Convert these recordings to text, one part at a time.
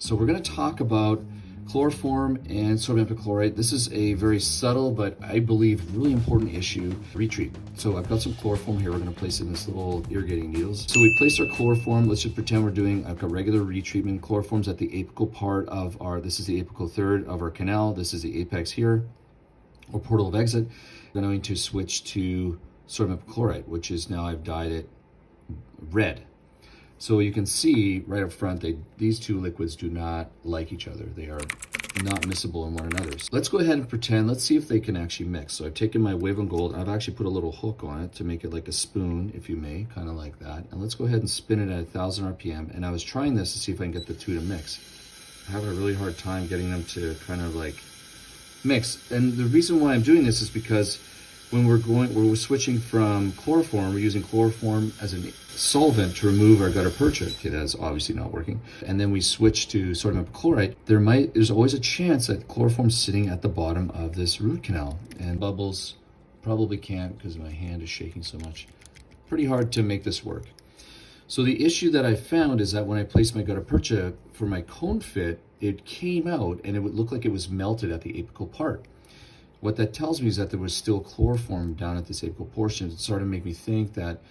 So we're going to talk about chloroform and sodium hypochlorite. This is a very subtle, but I believe really important issue, retreat. So I've got some chloroform here. We're going to place it in this little irrigating needles. So we placed our chloroform. Let's just pretend we're doing like a regular retreatment. Chloroform's at the apical part of our, this is the apical third of our canal. This is the apex here, or portal of exit. I'm going to switch to sodium hypochlorite, which is now I've dyed it red. So you can see right up front, these two liquids do not like each other. They are not miscible in one another. So let's go ahead and pretend, let's see if they can actually mix. So I've taken my wave and gold, I've actually put a little hook on it to make it like a spoon, if you may, kind of like that. And let's go ahead and spin it at 1,000 RPM. And I was trying this to see if I can get the two to mix. I have a really hard time getting them to kind of like mix. And the reason why I'm doing this is because when we're switching from chloroform, we're using chloroform as a solvent to remove our gutta percha. Okay, that's obviously not working. And then we switch to sodium hypochlorite. There's always a chance that chloroform's sitting at the bottom of this root canal. And bubbles, probably can't because my hand is shaking so much. Pretty hard to make this work. So the issue that I found is that when I placed my gutta percha for my cone fit, it came out and it would look like it was melted at the apical part. What that tells me is that there was still chloroform down at this apical portion. It started to make me think that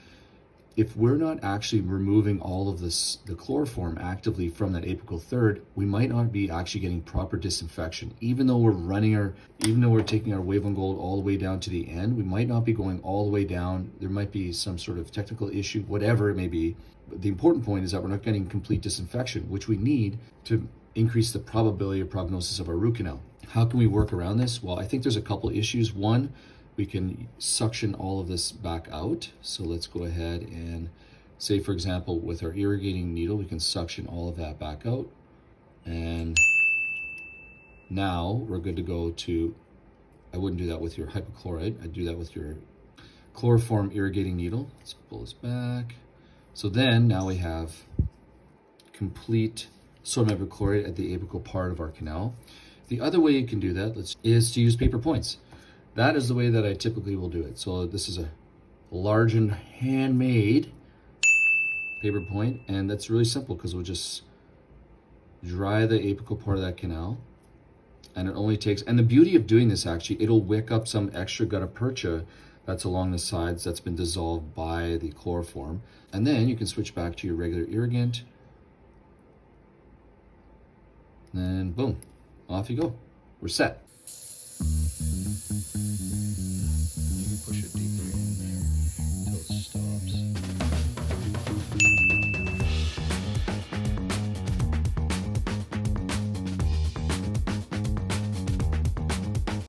if we're not actually removing all of the chloroform actively from that apical third, we might not be actually getting proper disinfection. Even though we're taking our wave on gold all the way down to the end, we might not be going all the way down. There might be some sort of technical issue, whatever it may be. But the important point is that we're not getting complete disinfection, which we need to increase the probability or prognosis of our root canal. How can we work around this? Well, I think there's a couple issues. One, we can suction all of this back out. So let's go ahead and say, for example, with our irrigating needle, we can suction all of that back out. And now we're good to go to, I wouldn't do that with your hypochlorite. I'd do that with your chloroform irrigating needle. Let's pull this back. So then now we have complete sodium hypochlorite at the apical part of our canal. The other way you can do that is to use paper points. That is the way that I typically will do it. So this is a large and handmade paper point, and that's really simple because we'll just dry the apical part of that canal. And it only takes, and the beauty of doing this actually, it'll wick up some extra gutta percha that's along the sides that's been dissolved by the chloroform. And then you can switch back to your regular irrigant. And boom, off you go. We're set.